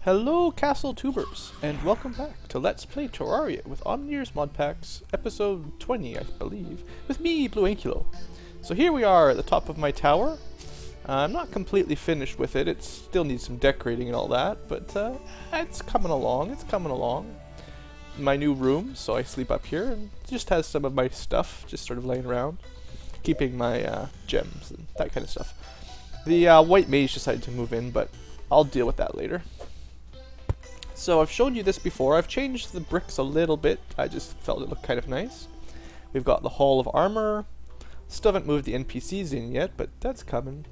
Hello Castle Tubers, and welcome back to Let's Play Terraria with Omnir's Modpacks, episode 20 I believe, with me, Blue Ankylo. So here we are at the top of my tower. I'm not completely finished with it, it still needs some decorating and all that, but it's coming along, My new room, so I sleep up here, and it just has some of my stuff just sort of laying around, keeping my gems and that kind of stuff. The white mage decided to move in, but I'll deal with that later. So I've shown you this before. I've changed the bricks a little bit. I just felt it looked kind of nice. We've got the Hall of Armor. Still haven't moved the NPCs in yet, but that's coming.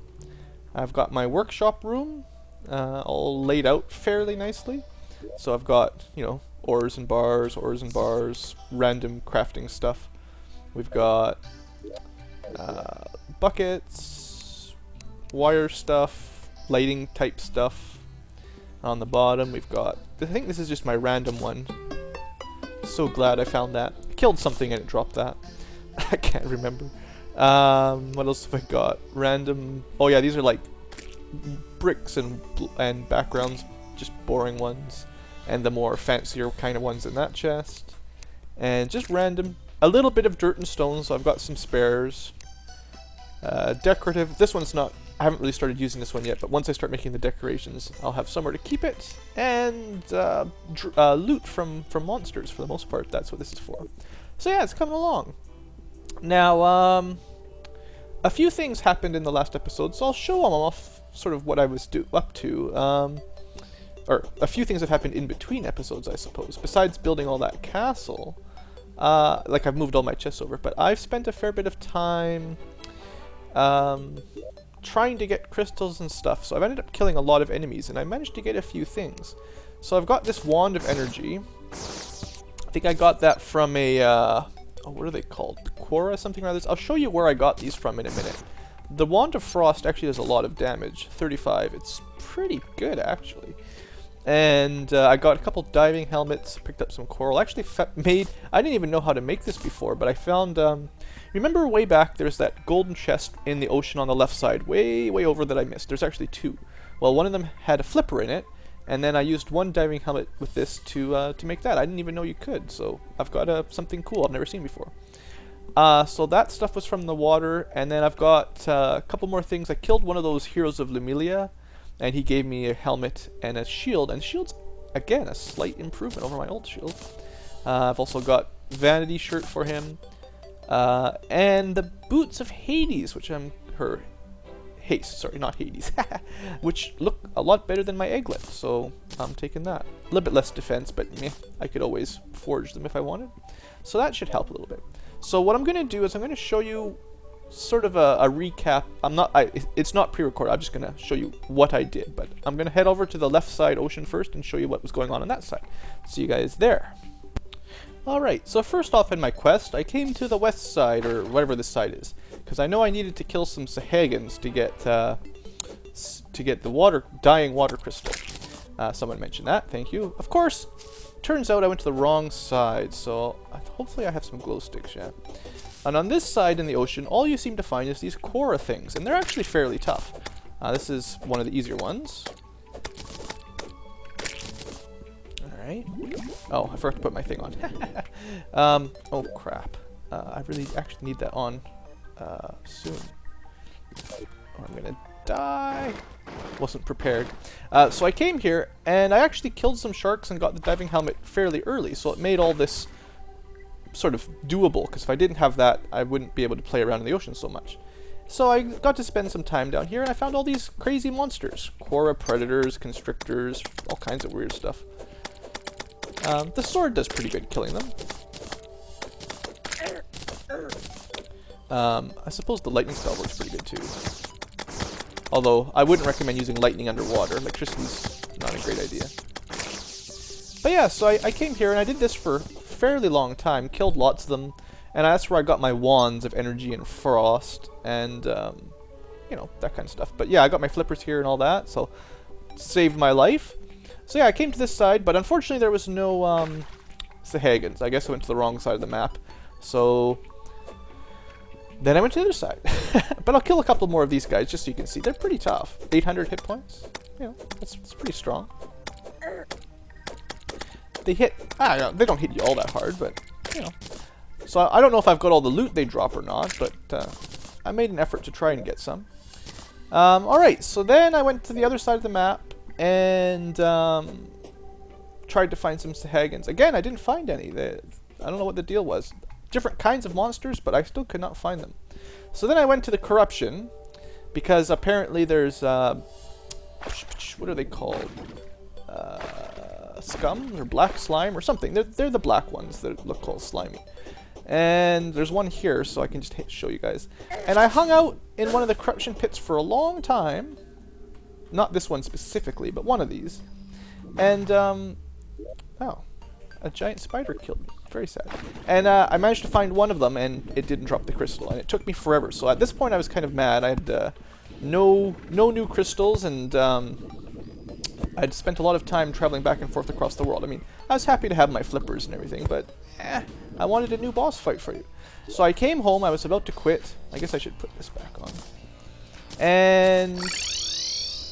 I've got my workshop room all laid out fairly nicely. So I've got, you know, ores and bars, random crafting stuff. We've got buckets, wire stuff, lighting type stuff. On the bottom we've got, I think this is just my random one. So glad I found that. I killed something and it dropped that. I can't remember. What else have I got? Random, oh yeah, these are like bricks and backgrounds, just boring ones. And the more fancier kind of ones in that chest. And just random, a little bit of dirt and stone, so I've got some spares. Decorative, this one's not, I haven't really started using this one yet, but once I start making the decorations, I'll have somewhere to keep it, and loot from monsters for the most part. That's what this is for. So yeah, it's coming along. Now, a few things happened in the last episode, so I'll show them off sort of what I was up to. Or a few things have happened in between episodes, I suppose. Besides building all that castle, like I've moved all my chests over, but I've spent a fair bit of time trying to get crystals and stuff, so I've ended up killing a lot of enemies, and I managed to get a few things. So I've got this Wand of Energy. I think I got that from a, oh, what are they called? Quora, something like this. I'll show you where I got these from in a minute. The Wand of Frost actually does a lot of damage, 35. It's pretty good, actually. And I got a couple diving helmets, picked up some coral. Actually I didn't even know how to make this before, but I found, remember way back there's that golden chest in the ocean on the left side, way over that I missed. There's actually two. Well, one of them had a flipper in it, and then I used one diving helmet with this to make that. I didn't even know you could, so I've got something cool I've never seen before. So that stuff was from the water, and then I've got a couple more things. I killed one of those Heroes of Lumilia, and he gave me a helmet and a shield, and shield's, again, a slight improvement over my old shield. I've also got Vanity shirt for him, and the Boots of Hades, which Haste, sorry, not Hades, which look a lot better than my Egglet, so I'm taking that. A little bit less defense, but meh, I could always forge them if I wanted. So that should help a little bit. So what I'm going to do is I'm going to show you sort of a recap. It's not pre-recorded, I'm just going to show you what I did, but I'm going to head over to the left side ocean first and show you what was going on that side. See you guys there. Alright, so first off in my quest, I came to the west side, or whatever this side is, because I know I needed to kill some Sahagins to get the dying water crystal. Someone mentioned that, thank you. Of course, turns out I went to the wrong side, so hopefully I have some glow sticks, yeah. And on this side in the ocean, all you seem to find is these Quora things, and they're actually fairly tough. This is one of the easier ones. Alright. Oh, I forgot to put my thing on. Oh crap. I really actually need that on soon. Or I'm gonna die. Wasn't prepared. So I came here, and I actually killed some sharks and got the diving helmet fairly early, so it made all this sort of doable, because if I didn't have that, I wouldn't be able to play around in the ocean so much. So I got to spend some time down here, and I found all these crazy monsters. Quora predators, constrictors, all kinds of weird stuff. The sword does pretty good killing them. I suppose the lightning spell works pretty good too. Although, I wouldn't recommend using lightning underwater. Electricity's not a great idea. But yeah, so I came here and I did this for fairly long time, killed lots of them, and that's where I got my Wands of Energy and Frost, and, you know, that kind of stuff. But yeah, I got my flippers here and all that, so saved my life. So yeah, I came to this side, but unfortunately there was no, Sahagins. I guess I went to the wrong side of the map, so then I went to the other side. But I'll kill a couple more of these guys just so you can see. They're pretty tough. 800 hit points, you know, that's pretty strong. they hit, they don't hit you all that hard, but, you know. So I don't know if I've got all the loot they drop or not, but I made an effort to try and get some. Alright, so then I went to the other side of the map and tried to find some Sahagins. Again, I didn't find any. I don't know what the deal was. Different kinds of monsters, but I still could not find them. So then I went to the Corruption, because apparently there's, what are they called? Scum or black slime or something. They're the black ones that look all slimy. And there's one here, so I can just show you guys. And I hung out in one of the Corruption pits for a long time. Not this one specifically, but one of these. And, oh, a giant spider killed me. Very sad. And I managed to find one of them, and it didn't drop the crystal. And it took me forever. So at this point, I was kind of mad. I had no new crystals, and I'd spent a lot of time traveling back and forth across the world. I mean, I was happy to have my flippers and everything, but I wanted a new boss fight for you. So I came home, I was about to quit. I guess I should put this back on. And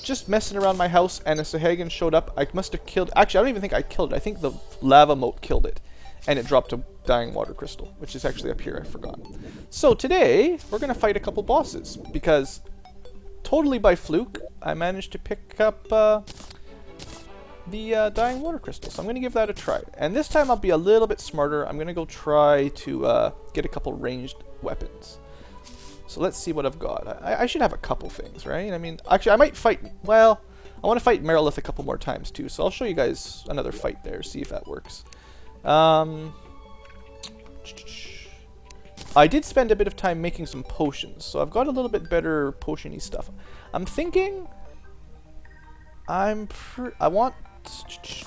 just messing around my house, and a Sahagin showed up. I must have killed, actually I don't even think I killed it. I think the lava moat killed it. And it dropped a dying water crystal, which is actually up here, I forgot. So today, we're going to fight a couple bosses, because totally by fluke, I managed to pick up the dying water crystal. So I'm going to give that a try. And this time I'll be a little bit smarter. I'm going to go try to get a couple ranged weapons. So let's see what I've got. I should have a couple things, right? I mean, actually I might fight, well, I want to fight Merilith a couple more times too. So I'll show you guys another fight there, see if that works. I did spend a bit of time making some potions, so I've got a little bit better potion-y stuff. I'm thinking I want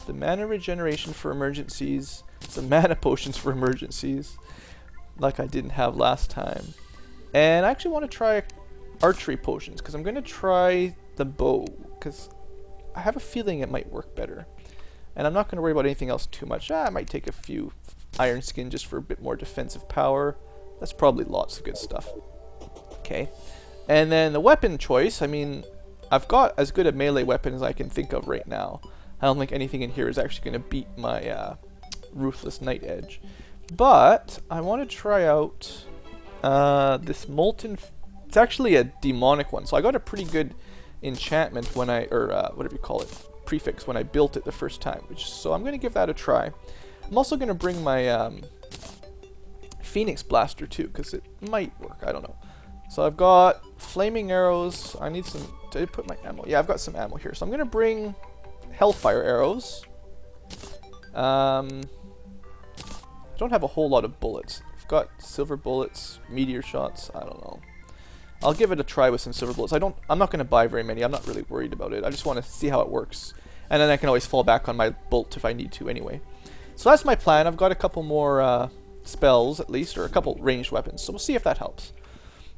the mana regeneration for emergencies, some mana potions for emergencies, like I didn't have last time. And I actually want to try archery potions, because I'm going to try the bow, because I have a feeling it might work better. And I'm not going to worry about anything else too much. I might take a few iron skin just for a bit more defensive power. That's probably lots of good stuff. Okay. And then the weapon choice, I mean, I've got as good a melee weapon as I can think of right now. I don't think anything in here is actually going to beat my Ruthless Night Edge. But I want to try out this Molten... It's actually a demonic one. So I got a pretty good enchantment when I... Or whatever you call it. Prefix when I built it the first time. So I'm going to give that a try. I'm also going to bring my Phoenix Blaster too, because it might work. I don't know. So I've got flaming arrows. I need some... Did I put my ammo? Yeah, I've got some ammo here. So I'm going to bring Hellfire arrows. I don't have a whole lot of bullets. I've got silver bullets, meteor shots. I don't know. I'll give it a try with some silver bullets. I'm not going to buy very many. I'm not really worried about it. I just want to see how it works. And then I can always fall back on my bolt if I need to anyway. So that's my plan. I've got a couple more spells at least, or a couple ranged weapons. So we'll see if that helps.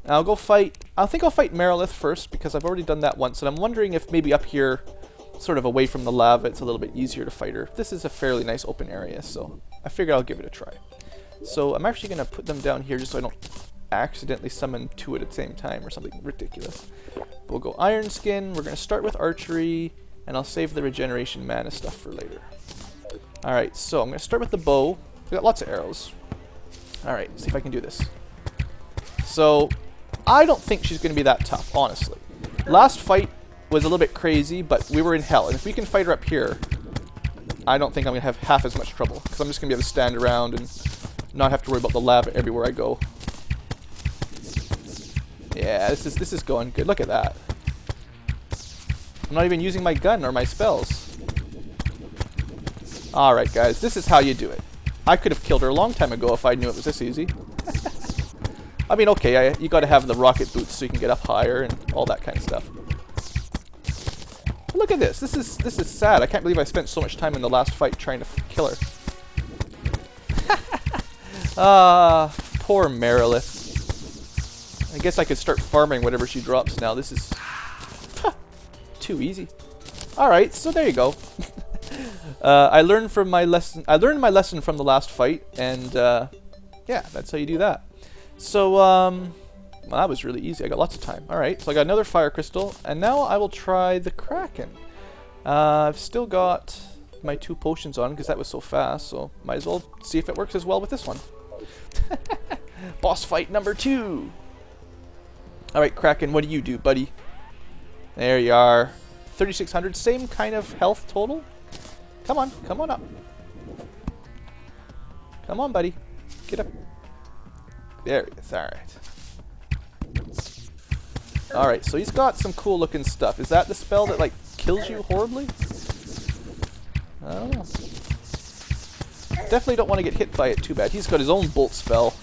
I'll go fight... I think I'll fight Merilith first, because I've already done that once. And I'm wondering if maybe up here, sort of away from the lava, it's a little bit easier to fight her. This is a fairly nice open area, so I figured I'll give it a try. So I'm actually going to put them down here just so I don't accidentally summon two at the same time or something ridiculous. We'll go Iron Skin. We're going to start with archery, and I'll save the regeneration mana stuff for later. Alright, so I'm going to start with the bow. We got lots of arrows. Alright, see if I can do this. So, I don't think she's going to be that tough, honestly. Last fight was a little bit crazy, but we were in hell. And if we can fight her up here, I don't think I'm going to have half as much trouble. Because I'm just going to be able to stand around and not have to worry about the lava everywhere I go. Yeah, this is going good. Look at that. I'm not even using my gun or my spells. Alright guys, this is how you do it. I could have killed her a long time ago if I knew it was this easy. I mean, okay, you gotta have the rocket boots so you can get up higher and all that kind of stuff. But look at this. This is sad. I can't believe I spent so much time in the last fight trying to kill her. Ah, poor Merilith. I guess I could start farming whatever she drops now. This is too easy. Alright, so there you go. I learned my lesson from the last fight, and yeah, that's how you do that. So, well, that was really easy. I got lots of time. Alright, so I got another fire crystal, and now I will try the Kraken. I've still got my 2 potions on because that was so fast, so might as well see if it works as well with this one. Boss fight number 2! Alright, Kraken, what do you do, buddy? There you are. 3,600, same kind of health total. Come on up. Come on, buddy. Get up. There he is, alright. Alright, so he's got some cool looking stuff. Is that the spell that, like, kills you horribly? I don't know. Definitely don't want to get hit by it too bad. He's got his own bolt spell.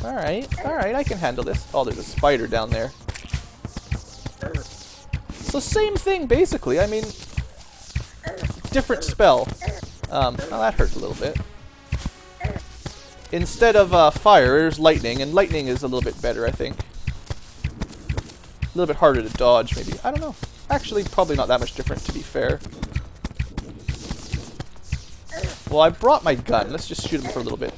Alright, I can handle this. Oh, there's a spider down there. So same thing, basically. I mean, different spell. Now that hurt a little bit. Instead of fire, there's lightning, and lightning is a little bit better, I think. A little bit harder to dodge, maybe. I don't know. Actually, probably not that much different, to be fair. Well, I brought my gun. Let's just shoot him for a little bit.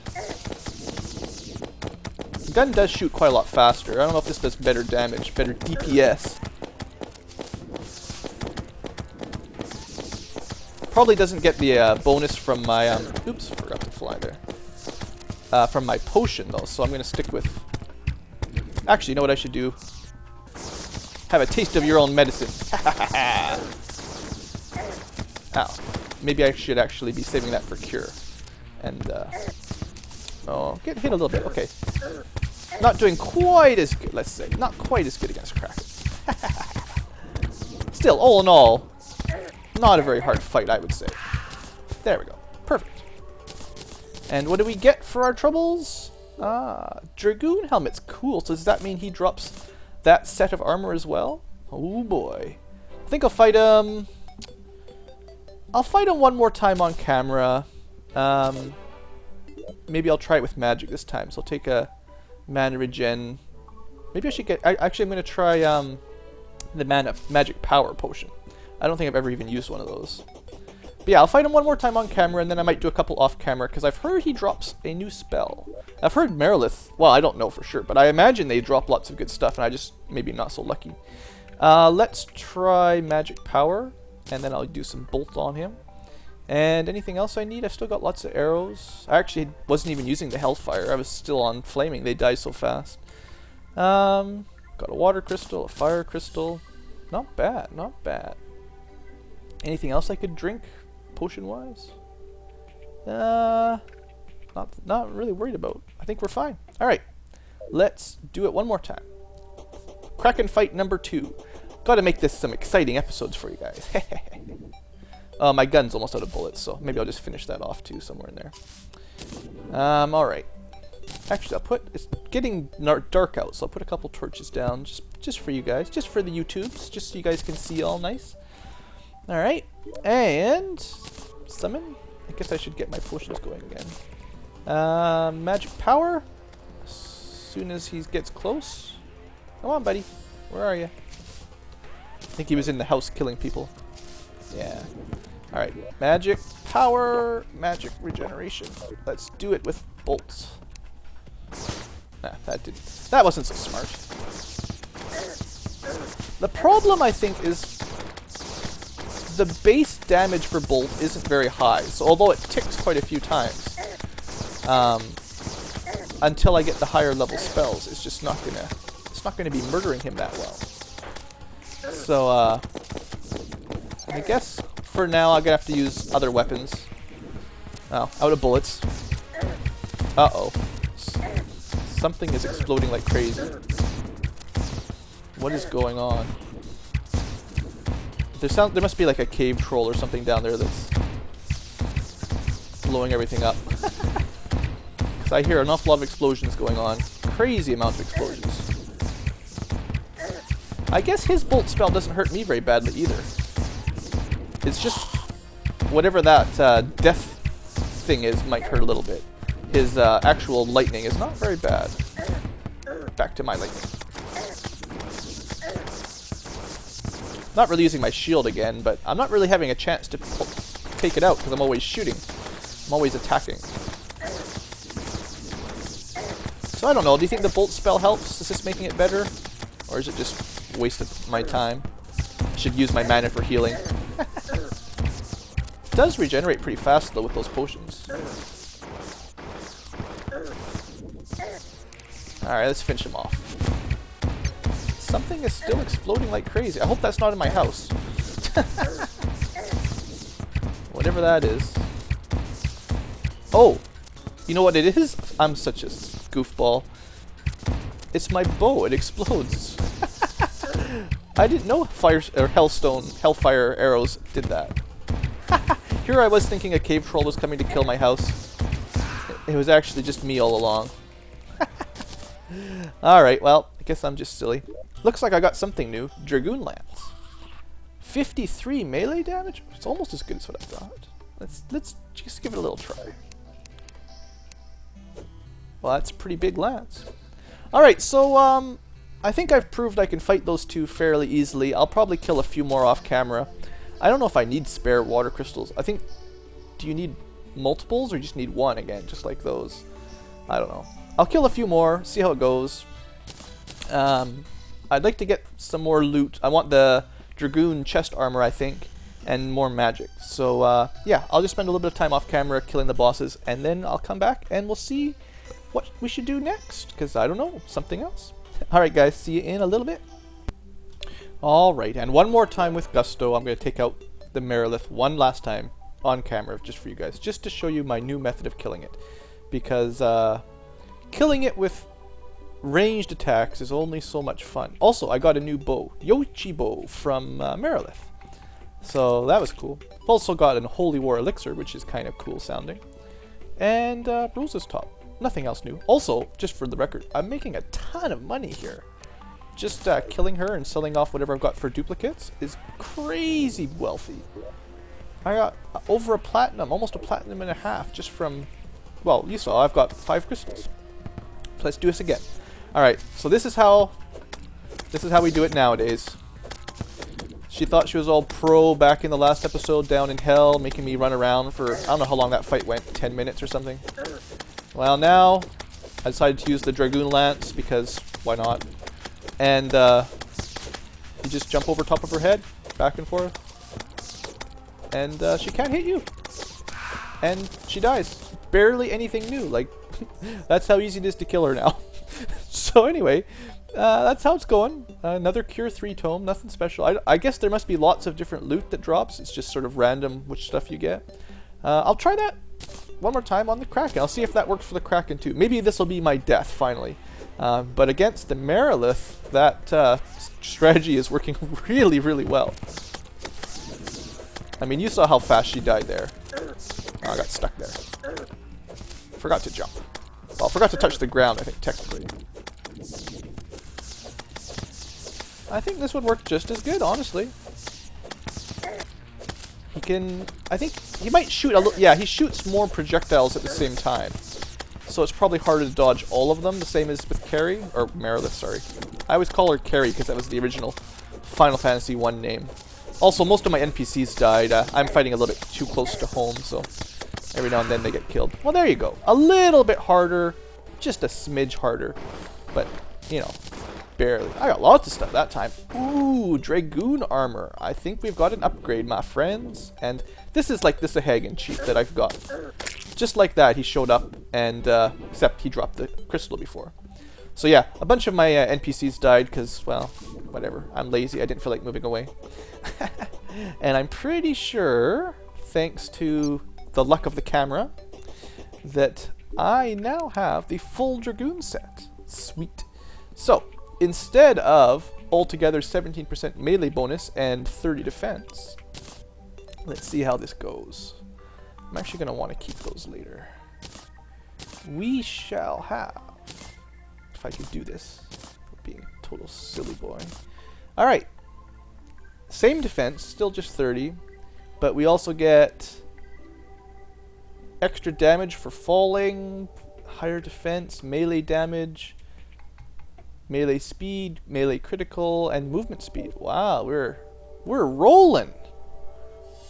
The gun does shoot quite a lot faster. I don't know if this does better damage, better DPS. Probably doesn't get the bonus from my, oops, forgot to fly there. From my potion, though, so I'm going to stick with... Actually, you know what I should do? Have a taste of your own medicine. Ow. Maybe I should actually be saving that for cure. And, oh, get hit a little bit. Okay. Not doing quite as good, let's say. Not quite as good against Kraken. Still, all in all, not a very hard fight, I would say. There we go. Perfect. And what do we get for our troubles? Ah, Dragoon helmet's cool. So does that mean he drops that set of armor as well? Oh boy. I think I'll fight him... I'll fight him one more time on camera. Maybe I'll try it with magic this time. So I'll take a mana regen. Maybe I should get... Actually, I'm going to try the magic power potion. I don't think I've ever even used one of those. But yeah, I'll fight him one more time on camera, and then I might do a couple off camera, because I've heard he drops a new spell. I've heard Merilith, well, I don't know for sure, but I imagine they drop lots of good stuff, and I just maybe not so lucky. Let's try magic power, and then I'll do some bolt on him. And anything else I need? I've still got lots of arrows. I actually wasn't even using the hellfire. I was still on flaming. They die so fast. Got a water crystal, a fire crystal. Not bad, not bad. Anything else I could drink, potion-wise? Not really worried about. I think we're fine. All right, let's do it one more time. Kraken fight number 2. Got to make this some exciting episodes for you guys. My gun's almost out of bullets, so maybe I'll just finish that off too somewhere in there. All right. Actually, it's getting dark out, so I'll put a couple torches down just for you guys, just for the YouTubes, just so you guys can see all nice. All right, and summon. I guess I should get my potions going again. Magic power. As soon as he gets close. Come on, buddy. Where are you? I think he was in the house killing people. Yeah. All right. Magic power. Magic regeneration. Let's do it with bolts. Nah, that wasn't so smart. The problem, I think, is the base damage for bolt isn't very high. So although it ticks quite a few times, until I get the higher level spells, it's just not gonna be murdering him that well. So I guess for now I'm gonna have to use other weapons. Oh, out of bullets. Uh-oh. Something is exploding like crazy. What is going on? There must be like a cave troll or something down there that's blowing everything up. Because I hear an awful lot of explosions going on. Crazy amount of explosions. I guess his bolt spell doesn't hurt me very badly either. It's just whatever that death thing is might hurt a little bit. His actual lightning is not very bad. Back to my lightning. Not really using my shield again, but I'm not really having a chance to take it out because I'm always shooting. I'm always attacking. So I don't know, do you think the bolt spell helps? Is this making it better? Or is it just a waste of my time? I should use my mana for healing. It does regenerate pretty fast though with those potions. Alright, let's finish him off. Something is still exploding like crazy. I hope that's not in my house. Whatever that is. Oh! You know what it is? I'm such a goofball. It's my bow. It explodes. I didn't know fire or hellfire arrows did that. Here I was thinking a cave troll was coming to kill my house. It was actually just me all along. Alright, well, I guess I'm just silly. Looks like I got something new. Dragoon Lance. 53 melee damage? It's almost as good as what I thought. Let's just give it a little try. Well, that's a pretty big lance. Alright, so I think I've proved I can fight those two fairly easily. I'll probably kill a few more off camera. I don't know if I need spare water crystals. I think, do you need multiples or you just need one again, just like those? I don't know. I'll kill a few more, see how it goes. I'd like to get some more loot. I want the Dragoon chest armor, I think, and more magic. So, yeah, I'll just spend a little bit of time off camera killing the bosses, and then I'll come back and we'll see what we should do next, because I don't know, something else. Alright guys, see you in a little bit. Alright, and one more time with gusto, I'm going to take out the Merilith one last time on camera, just for you guys, just to show you my new method of killing it. Because, killing it with ranged attacks is only so much fun. Also, I got a new bow, Yoshi bow from Merilith. So that was cool. Also got an Holy War elixir, which is kind of cool sounding. And Rosa's top. Nothing else new. Also, just for the record, I'm making a ton of money here. Just killing her and selling off whatever I've got for duplicates is crazy wealthy. I got over a platinum, almost a platinum and a half, just from, well, you saw, I've got 5 crystals. So let's do this again. Alright, so this is how we do it nowadays. She thought she was all pro back in the last episode down in hell, making me run around for, I don't know how long that fight went, 10 minutes or something. Well, now I decided to use the Dragoon Lance because why not? And you just jump over top of her head, back and forth, and she can't hit you. And she dies. Barely anything new. Like, that's how easy it is to kill her now. So anyway, that's how it's going. Another Cure 3 tome, nothing special. I guess there must be lots of different loot that drops. It's just sort of random which stuff you get. I'll try that one more time on the Kraken. I'll see if that works for the Kraken too. Maybe this will be my death finally. But against the Merilith, that strategy is working really, really well. I mean, you saw how fast she died there. Oh, I got stuck there. Forgot to jump. Well, forgot to touch the ground, I think, technically. I think this would work just as good, honestly. He can... I think he might shoot a little... Yeah, he shoots more projectiles at the same time. So it's probably harder to dodge all of them, the same as with Carrie. Or Merilith, sorry. I always call her Carrie because that was the original Final Fantasy 1 name. Also, most of my NPCs died. I'm fighting a little bit too close to home, so every now and then they get killed. Well, there you go. A little bit harder. Just a smidge harder. But, you know, barely. I got lots of stuff that time. Ooh, Dragoon armor. I think we've got an upgrade, my friends. And this is like the Sahagan cheat that I've got. Just like that, he showed up, and except he dropped the crystal before. So yeah, a bunch of my NPCs died because, well, whatever. I'm lazy. I didn't feel like moving away. And I'm pretty sure, thanks to the luck of the camera, that I now have the full Dragoon set. Sweet. So, instead of altogether 17% melee bonus and 30 defense, let's see how this goes. I'm actually going to want to keep those later. We shall have, if I could do this, being a total silly boy. Alright. Same defense, still just 30, but we also get extra damage for falling, higher defense, melee damage, melee speed, melee critical, and movement speed. Wow, we're rolling.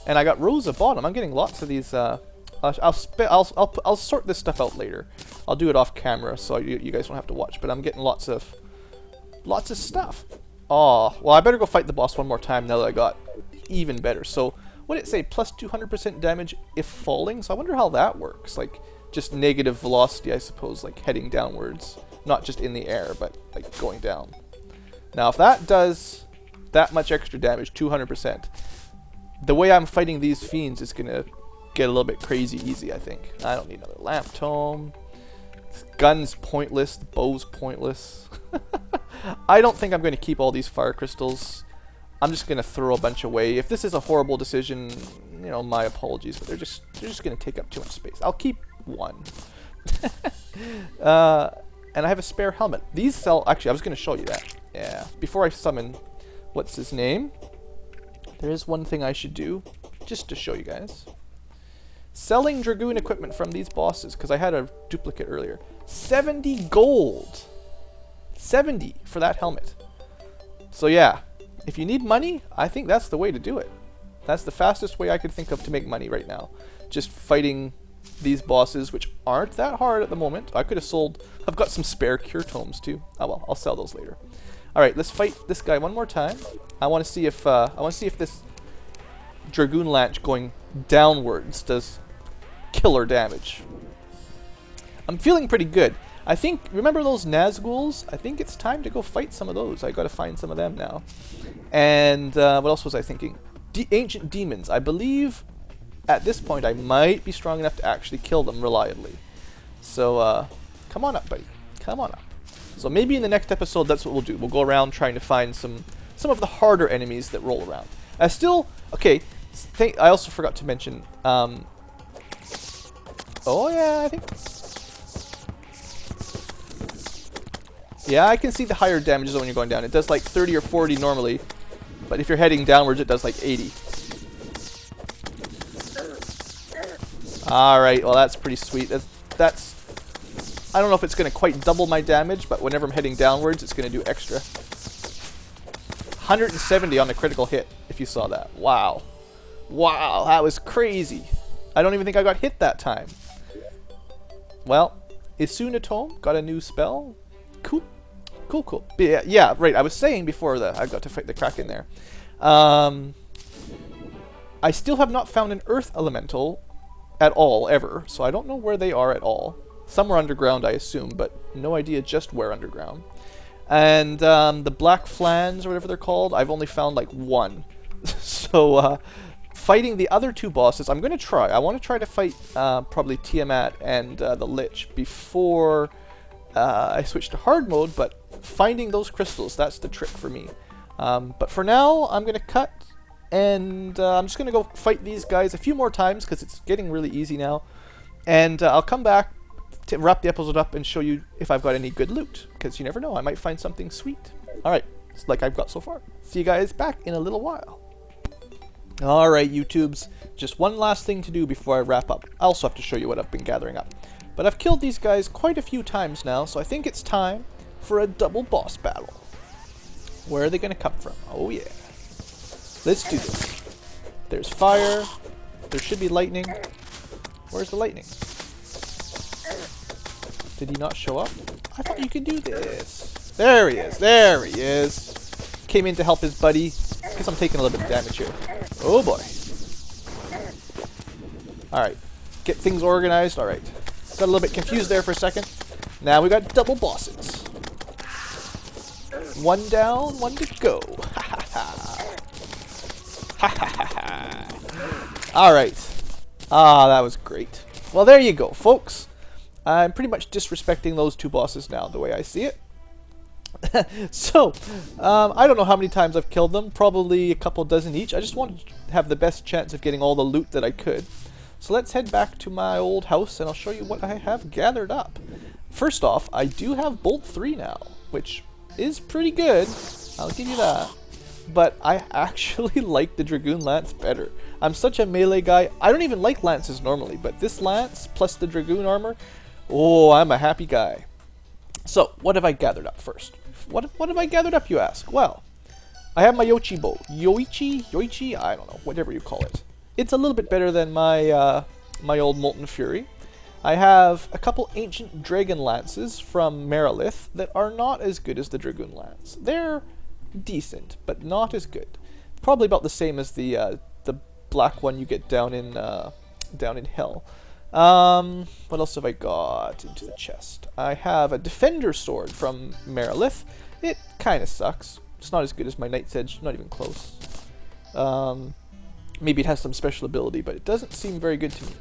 And I got Rosa bottom. I'm getting lots of these. I'll sort this stuff out later. I'll do it off camera, so you guys won't have to watch. But I'm getting lots of stuff. Oh, well, I better go fight the boss one more time now that I got even better. So what did it say? Plus 200% damage if falling. So I wonder how that works. Like just negative velocity, I suppose, like heading downwards, not just in the air, but like going down. Now if that does that much extra damage, 200%, the way I'm fighting these fiends is gonna get a little bit crazy easy, I think. I don't need another lamp tome. This gun's pointless, the bow's pointless. I don't think I'm going to keep all these fire crystals. I'm just going to throw a bunch away. If this is a horrible decision, you know, my apologies, but they're just going to take up too much space. I'll keep one. And I have a spare helmet. These sell... Actually, I was going to show you that. Yeah. Before I summon... What's his name? There is one thing I should do, just to show you guys. Selling Dragoon equipment from these bosses, because I had a duplicate earlier. 70 gold! 70 for that helmet. So yeah, if you need money, I think that's the way to do it. That's the fastest way I could think of to make money right now. Just fighting these bosses, which aren't that hard at the moment. I could have sold... I've got some spare cure tomes too. Oh well, I'll sell those later. Alright, let's fight this guy one more time. I want to see if this Dragoon Lance going downwards does killer damage. I'm feeling pretty good. I think, remember those Nazguls? I think it's time to go fight some of those. I gotta find some of them now. And what else was I thinking? Ancient demons. I believe at this point I might be strong enough to actually kill them reliably. So come on up, buddy. Come on up. So maybe in the next episode that's what we'll do. We'll go around trying to find some of the harder enemies that roll around. Okay, I also forgot to mention, oh yeah, I think... Yeah, I can see the higher damages when you're going down. It does like 30 or 40 normally, but if you're heading downwards, it does like 80. Alright, well that's pretty sweet. That's... I don't know if it's going to quite double my damage, but whenever I'm heading downwards, it's going to do extra. 170 on a critical hit, if you saw that. Wow. Wow, that was crazy. I don't even think I got hit that time. Well, Isuna Tome got a new spell. Cool. Cool, cool. But yeah, right, I was saying before that I got to fight the Kraken there. I still have not found an Earth Elemental at all, ever, so I don't know where they are at all. Somewhere underground, I assume, but no idea just where underground. And the Black Flans, or whatever they're called, I've only found like one. So, fighting the other two bosses, I'm going to try. I want to try to fight probably Tiamat and the Lich before I switch to hard mode, but finding those crystals, that's the trick for me. But for now, I'm going to cut, and I'm just going to go fight these guys a few more times, because it's getting really easy now. And I'll come back to wrap the episode up and show you if I've got any good loot, because you never know, I might find something sweet. Alright, it's like I've got so far. See you guys back in a little while. Alright, YouTubes, just one last thing to do before I wrap up. I also have to show you what I've been gathering up. But I've killed these guys quite a few times now, so I think it's time for a double boss battle. Where are they going to come from? Oh yeah. Let's do this. There's fire. There should be lightning. Where's the lightning? Did he not show up? I thought you could do this. There he is. There he is. Came in to help his buddy. Guess I'm taking a little bit of damage here. Oh boy. Alright. Get things organized. Alright. Got a little bit confused there for a second. Now we got double bosses. One down, one to go. Ha ha ha. Ha ha ha ha. Alright. Ah, that was great. Well, there you go, folks. I'm pretty much disrespecting those two bosses now, the way I see it. So, I don't know how many times I've killed them. Probably a couple dozen each. I just wanted to have the best chance of getting all the loot that I could. So let's head back to my old house, and I'll show you what I have gathered up. First off, I do have Bolt 3 now, which is pretty good. I'll give you that. But I actually like the Dragoon Lance better. I'm such a melee guy. I don't even like lances normally, but this lance plus the Dragoon armor, oh, I'm a happy guy. So, what have I gathered up first? What have I gathered up, you ask? Well, I have my Yoichi bow. Yoichi? I don't know, whatever you call it. It's a little bit better than my my old Molten Fury. I have a couple ancient dragon lances from Merilith that are not as good as the Dragoon lance. They're decent, but not as good. Probably about the same as the black one you get down in hell. What else have I got into the chest? I have a defender sword from Merilith. It kind of sucks. It's not as good as my Knight's Edge, not even close. Maybe it has some special ability, but it doesn't seem very good to me.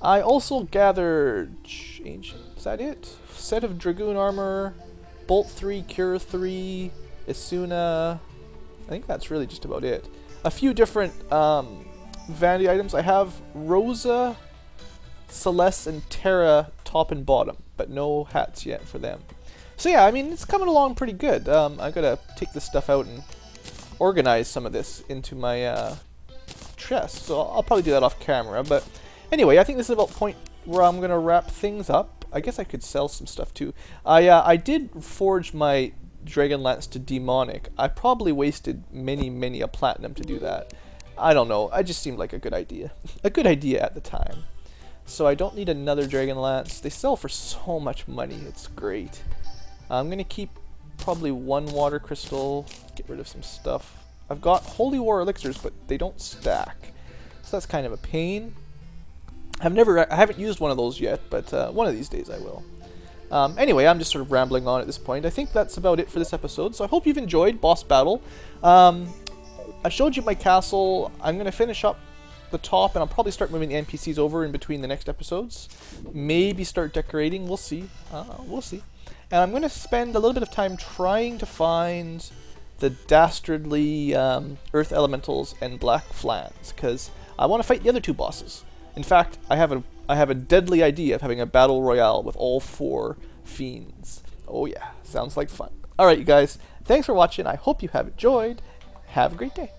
I also gathered ancient. Is that it? Set of Dragoon armor, Bolt 3, Cure 3, Isuna. I think that's really just about it. A few different vanity items. I have Rosa, Celeste, and Terra top and bottom, but no hats yet for them. So yeah, I mean, it's coming along pretty good. I gotta take this stuff out and organize some of this into my chest, so I'll probably do that off camera. But anyway, I think this is about the point where I'm gonna wrap things up. I guess I could sell some stuff too. I did forge my Dragon Lance to Demonic. I probably wasted many a platinum to do that. I don't know, it just seemed like a good idea. A good idea at the time. So I don't need another Dragon Lance. They sell for so much money, it's great. I'm gonna keep probably one water crystal, get rid of some stuff. I've got Holy War elixirs, but they don't stack. So that's kind of a pain. I haven't used one of those yet, but one of these days I will. Anyway, I'm just sort of rambling on at this point. I think that's about it for this episode, so I hope you've enjoyed Boss Battle. I showed you my castle. I'm going to finish up the top, and I'll probably start moving the NPCs over in between the next episodes. Maybe start decorating, we'll see. We'll see. And I'm going to spend a little bit of time trying to find the dastardly Earth Elementals and Black Flans, because I want to fight the other two bosses. In fact, I have a deadly idea of having a battle royale with all 4 Fiends. Oh yeah, sounds like fun. Alright you guys, thanks for watching, I hope you have enjoyed. Have a great day.